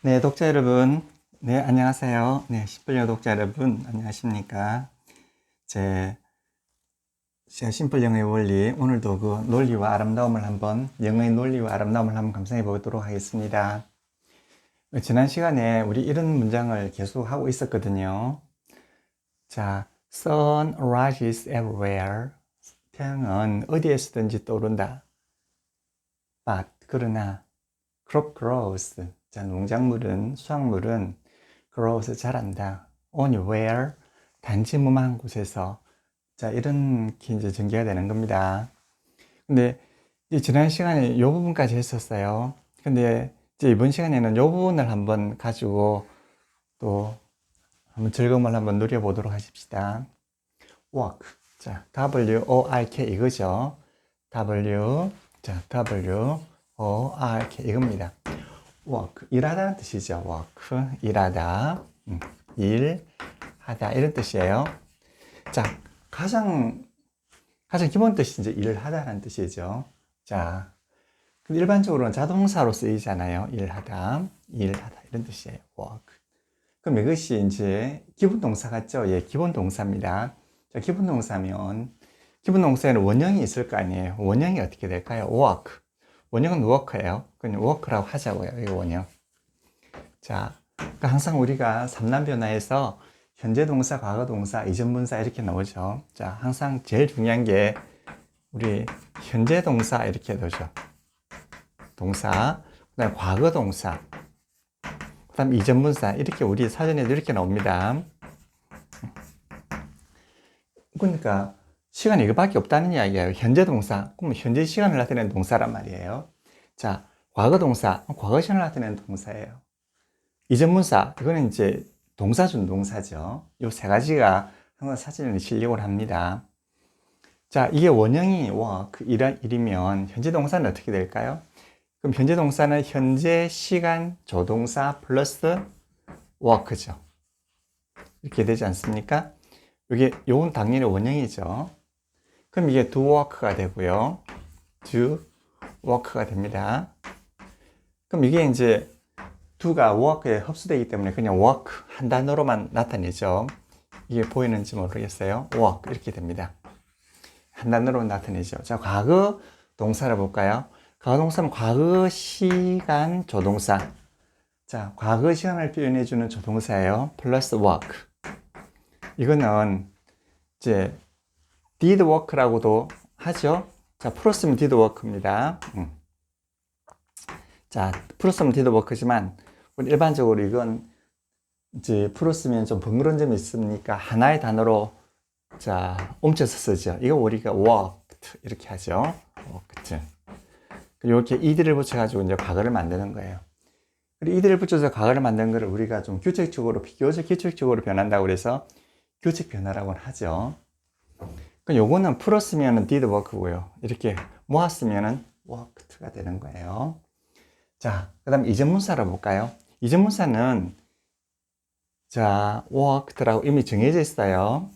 네, 독자 여러분. 네, 안녕하세요. 네, 심플영어 독자 여러분, 안녕하십니까. 제 심플영어의 원리, 오늘도 그 논리와 아름다움을 영어의 논리와 아름다움을 한번 감상해 보도록 하겠습니다. 지난 시간에 우리 이런 문장을 계속 하고 있었거든요. 자, sun rises everywhere. 태양은 어디에서든지 떠오른다. But, 그러나, crop grows. 자, 농작물은, 수확물은 grows, 자란다. only where, 단지 무망한 곳에서. 자, 이런 게 이제 전개가 되는 겁니다. 근데 지난 시간에 이 부분까지 했었어요. 근데 이제 이번 시간에는 이 부분을 한번 가지고 또 한번 즐거움을 한번 누려보도록 하십시다. work. 자, W-O-R-K 이거죠. W-O-R-K 이겁니다. work, 일하다는 뜻이죠. work, 일하다, 일하다 이런 뜻이에요. 자, 가장 기본 뜻이 이제 일을 하다라는 뜻이죠. 자, 일반적으로는 자동사로 쓰이잖아요. 일하다 이런 뜻이에요. work. 그럼 이것이 이제 기본 동사 같죠? 예, 기본 동사입니다. 자, 기본 동사면 기본 동사에는 원형이 있을 거 아니에요. 원형이 어떻게 될까요? work. 원형은 work예요. 그냥 work라고 하자고요. 이 원형. 자, 그러니까 항상 우리가 3단 변화에서 현재 동사, 과거 동사, 이전 분사 이렇게 나오죠. 자, 항상 제일 중요한 게 우리 현재 동사 이렇게 나오죠. 동사, 그다음 과거 동사, 그다음 이전 분사 이렇게 우리 사전에도 이렇게 나옵니다. 그러니까 시간이 이거밖에 없다는 이야기예요. 현재 동사, 그럼 현재 시간을 나타내는 동사란 말이에요. 자, 과거 동사, 과거 시간을 나타내는 동사예요. 이전 분사, 이거는 이제 동사 준동사죠. 이 세 가지가 항상 사전에 실력을 합니다. 자, 이게 원형이 work, 일이면 현재 동사는 어떻게 될까요? 그럼 현재 동사는 현재 시간 조동사 플러스 work죠. 이렇게 되지 않습니까? 요건 당연히 원형이죠. 그럼 이게 do work가 되고요. do work가 됩니다. 그럼 이게 이제 do가 work에 흡수되기 때문에 그냥 work 한 단어로만 나타내죠. 이게 보이는지 모르겠어요. work 이렇게 됩니다. 한 단어로 나타내죠. 자, 과거 동사를 볼까요? 과거 동사는 과거 시간 조동사. 자, 과거 시간을 표현해주는 조동사예요. 플러스 work. 이거는 이제 did work라고도 하죠. 자, 풀었으면 did work입니다. 자, 풀었으면 did work지만 일반적으로 이건 이제 풀었으면 좀 번거로운 점이 있으니까 하나의 단어로 자, 옮겨서 쓰죠. 이거 우리가 worked 이렇게 하죠. worked. 이렇게 ed를 붙여가지고 이제 과거를 만드는 거예요. 그리고 ed를 붙여서 과거를 만드는 거를 우리가 좀 규칙적으로 변한다고 그래서 규칙 변화라고 하죠. 요거는 풀었으면 did work고요. 이렇게 모았으면 worked가 되는 거예요. 자, 그 다음 이전 문사로 볼까요? 이전 문사는 자, worked라고 이미 정해져 있어요.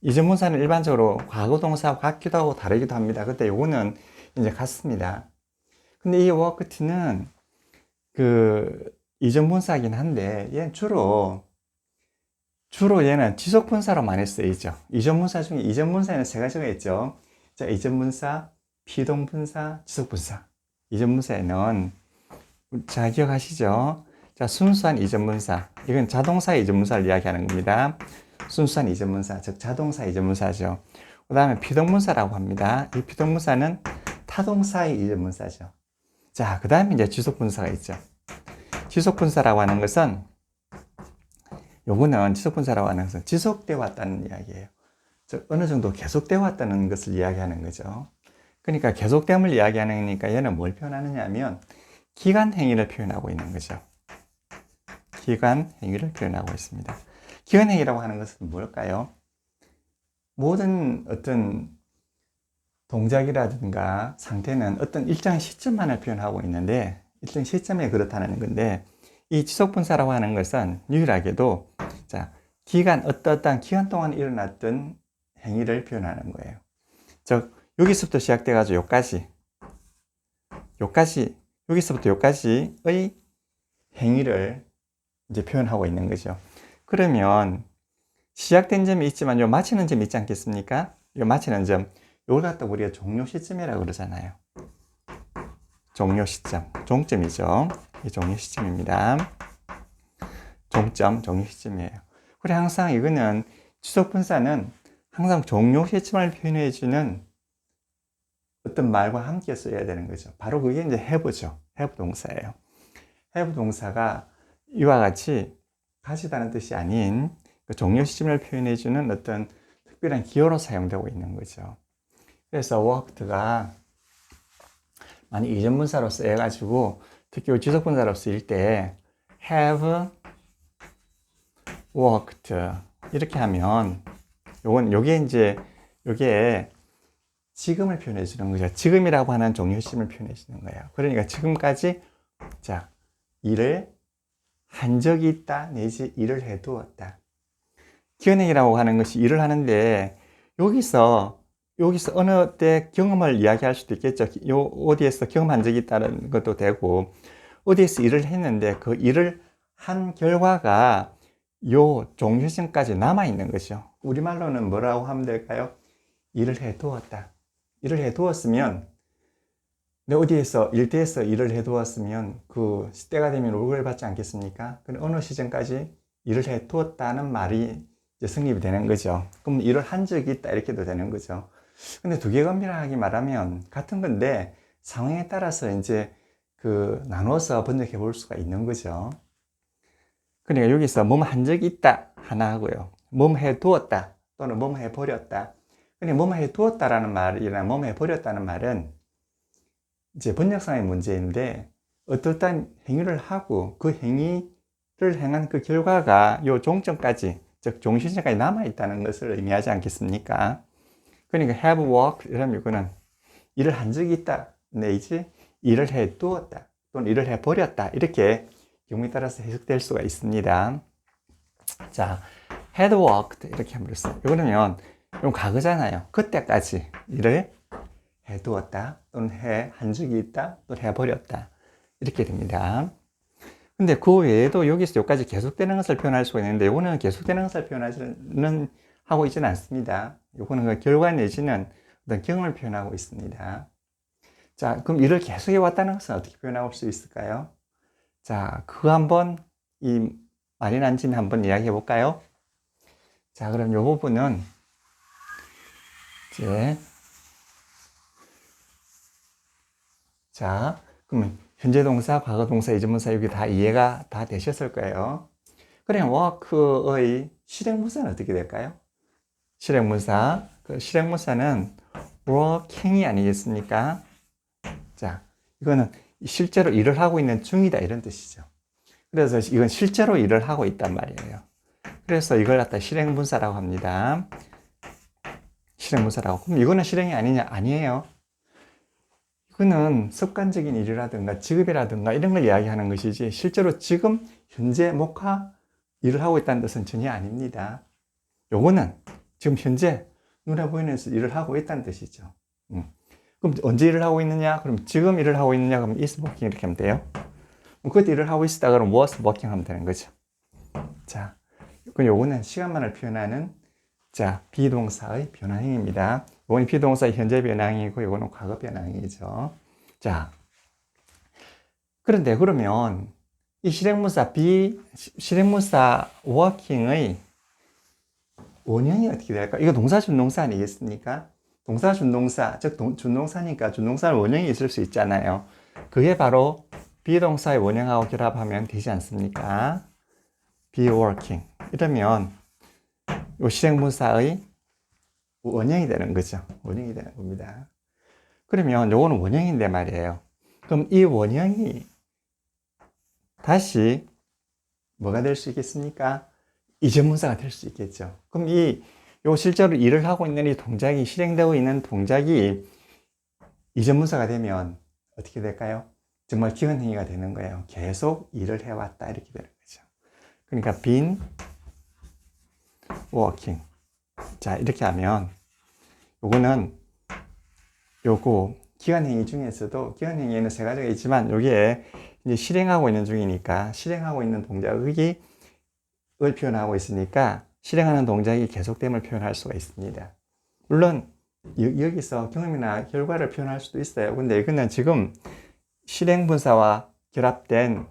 이전 문사는 일반적으로 과거 동사와 같기도 하고 다르기도 합니다. 근데 요거는 이제 같습니다. 근데 이 worked는 그 이전 분사이긴 한데 얘는 주로 얘는 지속 분사로 많이 쓰이죠. 이전 분사 중에 이전 분사에는 세 가지가 있죠. 자, 이전 분사, 피동 분사, 지속 분사. 이전 분사에는 잘 기억하시죠? 자, 순수한 이전 분사. 이건 자동사의 이전 분사를 이야기하는 겁니다. 순수한 이전 분사, 즉 자동사 이전 분사죠. 그 다음에 피동 분사라고 합니다. 이 피동 분사는 타동사의 이전 분사죠. 자, 그 다음에 이제 지속 분사가 있죠. 지속 분사라고 하는 것은 요거는 지속 분사라고 하는 것은 지속되어 왔다는 이야기예요. 즉 어느 정도 계속되어 왔다는 것을 이야기하는 거죠. 그러니까 계속됨을 이야기하니까 얘는 뭘 표현하느냐 하면 기간 행위를 표현하고 있는 거죠. 기간 행위를 표현하고 있습니다. 기간 행위라고 하는 것은 뭘까요? 모든 어떤 동작이라든가 상태는 어떤 일정 시점만을 표현하고 있는데 일정 시점에 그렇다는 건데 이 지속분사라고 하는 것은 유일하게도 자, 어떠한 기간 동안 일어났던 행위를 표현하는 거예요. 즉 여기서부터 시작돼 가지고 여기서부터 여기까지의 행위를 이제 표현하고 있는 거죠. 그러면 시작된 점이 있지만 요 마치는 점이 있지 않겠습니까? 요 마치는 점, 요걸 갖다 우리가 종료 시점이라고 그러잖아요. 종료 시점, 종점이죠. 이 종료 시점입니다. 종점, 종료 시점이에요. 그래, 항상 이거는 추석 분사는 항상 종료 시점을 표현해주는 어떤 말과 함께 써야 되는 거죠. 바로 그게 이제 have죠. have 동사예요. have 동사가 이와 같이 가시다는 뜻이 아닌 그 종료 시점을 표현해주는 어떤 특별한 기호로 사용되고 있는 거죠. 그래서 worked가 만약 이전분사로 쓰여가지고 특히 지속분사로 쓰일 때 have worked 이렇게 하면 요게 지금을 표현해 주는 거죠. 지금이라고 하는 종료 시점을 표현해 주는 거예요. 그러니까 지금까지 자 일을 한 적이 있다 내지 일을 해두었다. 기현행이라고 하는 것이 일을 하는데 여기서 어느 때 경험을 이야기할 수도 있겠죠. 어디에서 경험한 적이 있다는 것도 되고 어디에서 일을 했는데 그 일을 한 결과가 요 종료 시점까지 남아 있는 거죠. 우리말로는 뭐라고 하면 될까요? 일을 해두었다. 일을 해두었으면 어디에서 일대에서 일을 해두었으면 그 때가 되면 월급을 받지 않겠습니까? 그럼 어느 시점까지 일을 해두었다는 말이 이제 성립이 되는 거죠. 그럼 일을 한 적이 있다 이렇게도 되는 거죠. 근데 두 개 건밀하게 말하면 같은 건데 상황에 따라서 이제 그 나눠서 번역해 볼 수가 있는 거죠. 그러니까 여기서 몸 한 적이 있다 하나 하고요. 몸 해두었다 또는 몸 해버렸다. 그러니까 몸 해두었다라는 말이나 몸 해버렸다는 말은 이제 번역상의 문제인데 어떠한 행위를 하고 그 행위를 행한 그 결과가 요 종점까지 즉 종시점까지 남아있다는 것을 의미하지 않겠습니까? 그러니까 have worked 이러면 이거는 일을 한 적이 있다 내지 일을 해두었다 또는 일을 해버렸다 이렇게 경우에 따라서 해석될 수가 있습니다. 자, had worked 이렇게 하면 됐어요. 이거는 과거잖아요. 그때까지 일을 해두었다 또는 한 적이 있다 또는 해버렸다 이렇게 됩니다. 근데 그 외에도 여기서 여기까지 계속되는 것을 표현할 수가 있는데 이거는 계속되는 것을 표현하지는 하고 있지는 않습니다. 이거는 그 결과 내지는 어떤 경험을 표현하고 있습니다. 자, 그럼 일을 계속해 왔다는 것은 어떻게 표현할 수 있을까요? 자, 그거 한번 이 말이 난 김에 한번 이야기해 볼까요? 자, 그럼 이 부분은 이제 자, 그러면 현재 동사, 과거 동사, 이전분사 여기 다 이해가 다 되셨을 거예요. 그럼 work의 실행문사는 어떻게 될까요? 실행문사, 그 실행문사는 working이 아니겠습니까? 자, 이거는 실제로 일을 하고 있는 중이다 이런 뜻이죠. 그래서 이건 실제로 일을 하고 있단 말이에요. 그래서 이걸 갖다 실행문사라고 합니다. 실행문사라고. 그럼 이거는 실행이 아니냐? 아니에요. 이거는 습관적인 일이라든가 직업이라든가 이런 걸 이야기하는 것이지 실제로 지금 현재 목화 일을 하고 있다는 뜻은 전혀 아닙니다. 요거는 지금 현재 눈에 보이는 데서 일을 하고 있다는 뜻이죠. 그럼 언제 일을 하고 있느냐? 그럼 지금 일을 하고 있느냐? 그럼 is working 이렇게 하면 돼요. 그때 일을 하고 있다 그럼 was working 하면 되는 거죠. 자, 그럼 요거는 시간만을 표현하는 자, 비동사의 변화행입니다. 이거는 비동사의 현재 변화행이고 이거는 과거 변화행이죠. 자, 그런데 그러면 이 실행문사 working의 원형이 어떻게 될까? 이거 동사 준동사 아니겠습니까? 동사 준동사, 즉 준동사니까 준동사는 원형이 있을 수 있잖아요. 그게 바로 비동사의 원형하고 결합하면 되지 않습니까? be working. 이러면 이 실행문사의 원형이 되는 거죠. 원형이 되는 겁니다. 그러면 요거는 원형인데 말이에요. 그럼 이 원형이 다시 뭐가 될 수 있겠습니까? 이전문사가 될 수 있겠죠. 그럼 요 실제로 일을 하고 있는 이 동작이 실행되고 있는 동작이 이전문사가 되면 어떻게 될까요? 정말 기원행위가 되는 거예요. 계속 일을 해왔다 이렇게 되는 거죠. 그러니까 been working. 자, 이렇게 하면 요거 기관행위 중에서도 기관행위에는 세 가지가 있지만 여기에 이제 실행하고 있는 중이니까 실행하고 있는 동작이 을 표현하고 있으니까 실행하는 동작이 계속됨을 표현할 수가 있습니다. 물론 여기서 경험이나 결과를 표현할 수도 있어요. 근데 이거는 지금 실행분사와 결합된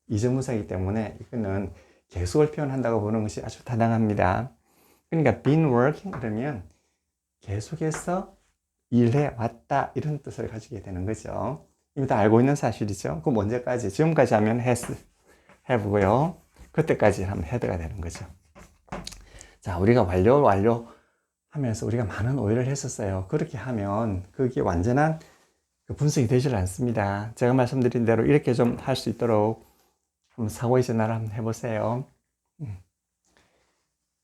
이전분사이기 때문에 이거는 계속을 표현한다고 보는 것이 아주 타당합니다. 그러니까 been working 그러면 계속해서 일해 왔다 이런 뜻을 가지게 되는 거죠. 이미 다 알고 있는 사실이죠. 그럼 언제까지? 지금까지 하면 has, have고요. 그때까지 하면 had가 되는 거죠. 자, 우리가 완료 하면서 우리가 많은 오해를 했었어요. 그렇게 하면 그게 완전한 분석이 되질 않습니다. 제가 말씀드린 대로 이렇게 좀 할 수 있도록 한번 사고의 전환을 한번 해보세요.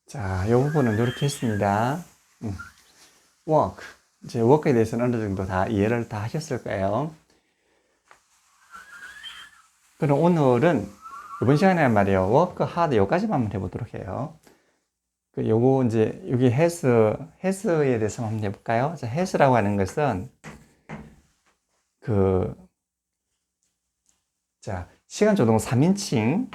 자, 이 부분은 이렇게 했습니다. work. 이제 work에 대해서는 어느 정도 다 이해를 다 하셨을 거예요. 그럼 오늘은 이번 시간에 말이에요. work hard 여기까지만 한번 해보도록 해요. 요거 이제 여기 has에 대해서 한번 해볼까요? 자, has라고 하는 것은 자, 시간조동 3인칭이에요.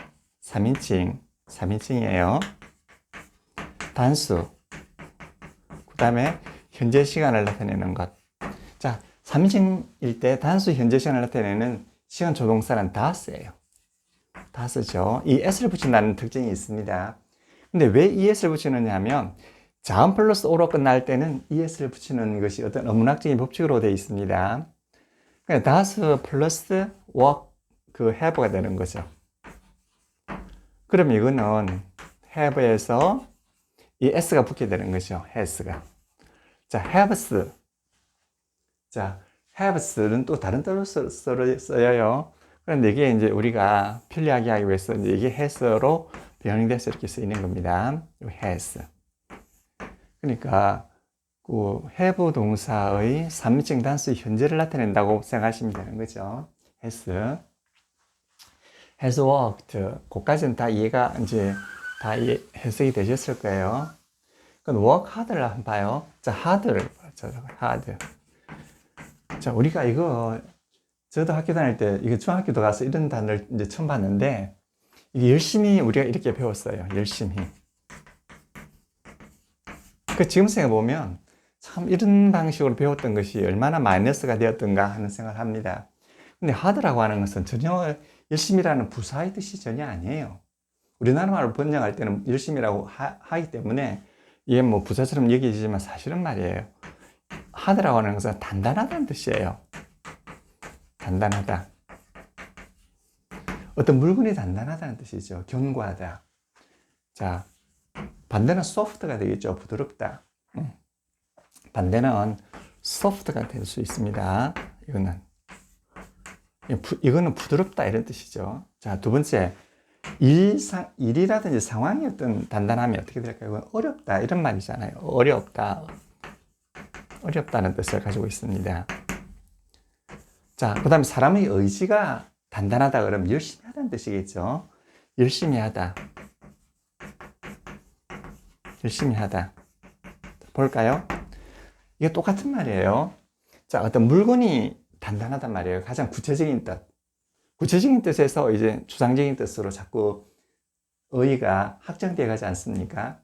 단수. 그 다음에 현재 시간을 나타내는 것. 자, 3인칭일 때 단수 현재 시간을 나타내는 시간 조동사는 다스예요. 다스죠. 이 s를 붙인다는 특징이 있습니다. 근데 왜 es를 붙이느냐 하면 자음 플러스 o로 끝날 때는 es를 붙이는 것이 어떤 어문학적인 법칙으로 되어 있습니다. 그러니까 다스 플러스 work have가 되는 거죠. 그럼 이거는 have에서 이 s가 붙게 되는 거죠. has가. 자, haves. 자, haves는 또 다른 뜻으로 써요. 그런데 이게 이제 우리가 편리하게 하기 위해서 이게 has로 변형이 돼서 이렇게 쓰이는 겁니다. has. 그러니까 그 have 동사의 3인칭 단수 현재를 나타낸다고 생각하시면 되는 거죠. has worked. 그까지는 다 이해가 이제 다 해석이 되셨을 거예요. 그럼 work hard를 한번 봐요. 자, hard. 자, 우리가 이거 저도 학교 다닐 때 이거 중학교도 가서 이런 단어를 이제 처음 봤는데 이게 열심히 우리가 이렇게 배웠어요. 열심히. 지금 생각해보면 참 이런 방식으로 배웠던 것이 얼마나 마이너스가 되었던가 하는 생각을 합니다. 근데 hard라고 하는 것은 전혀 열심히라는 부사의 뜻이 전혀 아니에요. 우리나라 말로 번역할 때는 열심히라고 하기 때문에 이게 뭐 부사처럼 여겨지지만 사실은 말이에요. hard라고 하는 것은 단단하다는 뜻이에요. 단단하다. 어떤 물건이 단단하다는 뜻이죠. 견고하다. 자, 반대는 soft가 되겠죠. 부드럽다. 반대는 soft가 될 수 있습니다. 이거는 부드럽다 이런 뜻이죠. 자, 두 번째, 일이라든지 상황이 어떤 단단함이 어떻게 될까요? 이건 어렵다 이런 말이잖아요. 어렵다는 뜻을 가지고 있습니다. 자, 그 다음에 사람의 의지가 단단하다 그러면 열심히 하다는 뜻이겠죠. 열심히 하다. 볼까요? 이게 똑같은 말이에요. 자, 어떤 물건이 단단하단 말이에요. 가장 구체적인 뜻. 구체적인 뜻에서 이제 추상적인 뜻으로 자꾸 의의가 확장되어 가지 않습니까?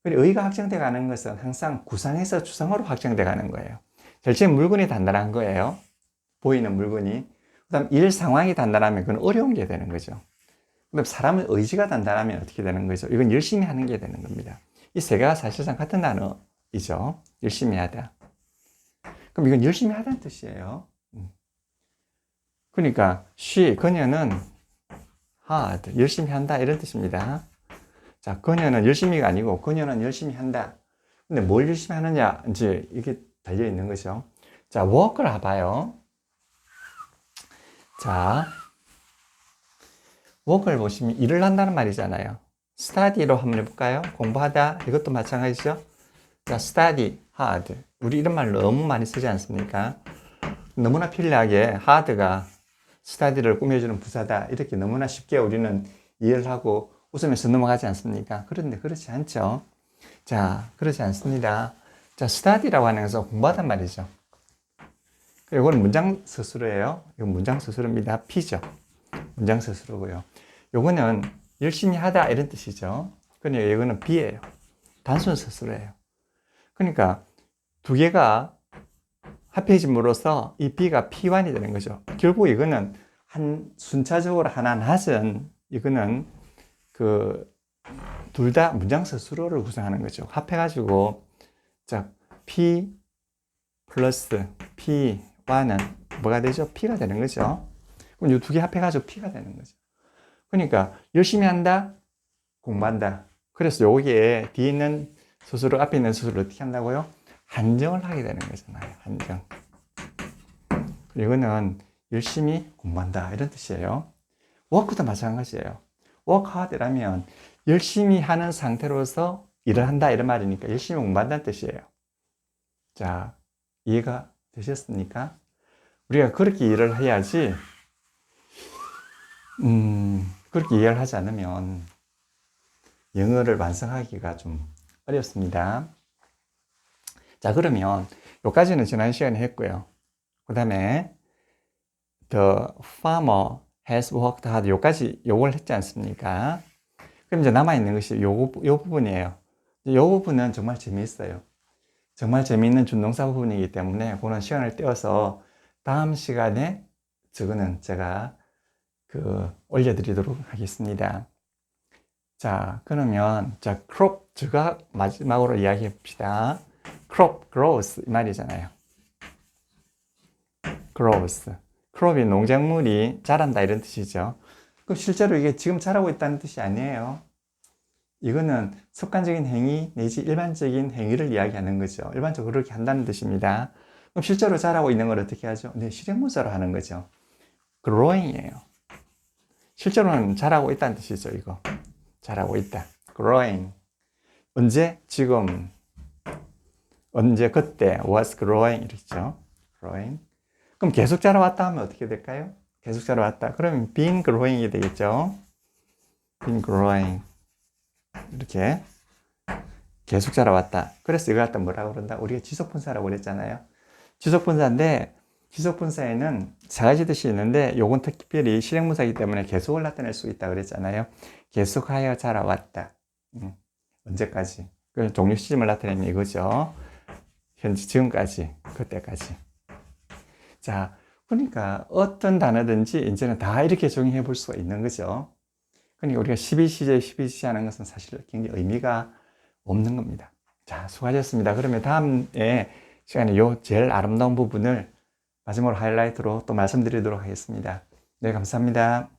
그리고 의의가 확장되어 가는 것은 항상 구상에서 추상으로 확장되어 가는 거예요. 실제 물건이 단단한 거예요. 보이는 물건이. 그 다음 일 상황이 단단하면 그건 어려운 게 되는 거죠. 그 다음 사람의 의지가 단단하면 어떻게 되는 거죠? 이건 열심히 하는 게 되는 겁니다. 이 세 개가 사실상 같은 단어이죠. 열심히 하다. 그럼 이건 열심히 하다는 뜻이에요. 그러니까 그녀는 hard, 열심히 한다 이런 뜻입니다. 자, 그녀는 열심히가 아니고 그녀는 열심히 한다. 근데 뭘 열심히 하느냐 이제 이게 달려 있는 거죠. 자, work를 봐요. 자, work를 보시면 일을 한다는 말이잖아요. study로 한번 해볼까요? 공부하다 이것도 마찬가지죠. 자, study, hard. 우리 이런 말 너무 많이 쓰지 않습니까? 너무나 편리하게 hard가 study를 꾸며주는 부사다 이렇게 너무나 쉽게 우리는 이해를 하고 웃으면서 넘어가지 않습니까? 그런데 그렇지 않죠. 자, 그렇지 않습니다. 자, study라고 하는 것은 공부하단 말이죠. 이건 문장 서술어예요. 이건 문장 서술어입니다. P죠. 문장 스스로고요. 요거는 열심히 하다 이런 뜻이죠. 그러니까 이거는 be예요. 단순 스스로예요. 그러니까 두 개가 합해짐으로써 이 be가 P1이 되는 거죠. 결국 이거는 순차적으로 하나 낮은 이거는 둘 다 문장 스스로를 구성하는 거죠. 합해가지고 자 P 플러스 P1은 뭐가 되죠? P가 되는 거죠. 그럼 이 두 개 합해가지고 P가 되는 거죠. 그러니까 열심히 한다, 공부한다. 그래서 여기에 뒤에 있는 수술을 앞에 있는 수술을 어떻게 한다고요? 한정을 하게 되는 거잖아요. 한정. 이거는 열심히 공부한다 이런 뜻이에요. 워크도 마찬가지예요. work hard라면 열심히 하는 상태로서 일을 한다 이런 말이니까 열심히 공부한다는 뜻이에요. 자, 이해가 되셨습니까? 우리가 그렇게 일을 해야지 그렇게 이해를 하지 않으면 영어를 완성하기가 좀 어렵습니다. 자, 그러면 여기까지는 지난 시간에 했고요. 그 다음에 The farmer has worked hard 여기까지 요걸 했지 않습니까? 그럼 이제 남아있는 것이 요 부분이에요. 요 부분은 정말 재미있어요. 정말 재미있는 준동사 부분이기 때문에 그런 시간을 떼어서 다음 시간에 저거는 제가 올려드리도록 하겠습니다. 자, 그러면 crop 제가 마지막으로 이야기해 봅시다. crop, grows 이 말이잖아요. grows. crop이 농작물이 자란다 이런 뜻이죠. 그럼 실제로 이게 지금 자라고 있다는 뜻이 아니에요. 이거는 습관적인 행위 내지 일반적인 행위를 이야기하는 거죠. 일반적으로 그렇게 한다는 뜻입니다. 그럼 실제로 자라고 있는 걸 어떻게 하죠? 네, 실행문사로 하는 거죠. growing이에요. 실제로는 자라고 있다는 뜻이죠. 이거 자라고 있다. growing. 언제? 지금. 언제? 그때. was growing 이랬죠. growing. 그럼 계속 자라왔다 하면 어떻게 될까요? 계속 자라왔다. 그러면 been growing이 되겠죠. been growing. 이렇게 계속 자라왔다. 그래서 이거 갖다 뭐라고 그런다? 우리가 지속분사라고 그랬잖아요. 지속분사인데 지속분사에는 세 가지 뜻이 있는데 요건 특별히 실행문사이기 때문에 계속을 나타낼 수 있다 그랬잖아요. 계속하여 자라왔다. 언제까지? 그 종료 시점을 나타내는 이거죠. 현재 지금까지, 그때까지. 자, 그러니까 어떤 단어든지 이제는 다 이렇게 적용해 볼 수가 있는 거죠. 그러니까 우리가 12시제, 12시제 하는 것은 사실 굉장히 의미가 없는 겁니다. 자, 수고하셨습니다. 그러면 다음에 시간에 요 제일 아름다운 부분을 마지막으로 하이라이트로 또 말씀드리도록 하겠습니다. 네, 감사합니다.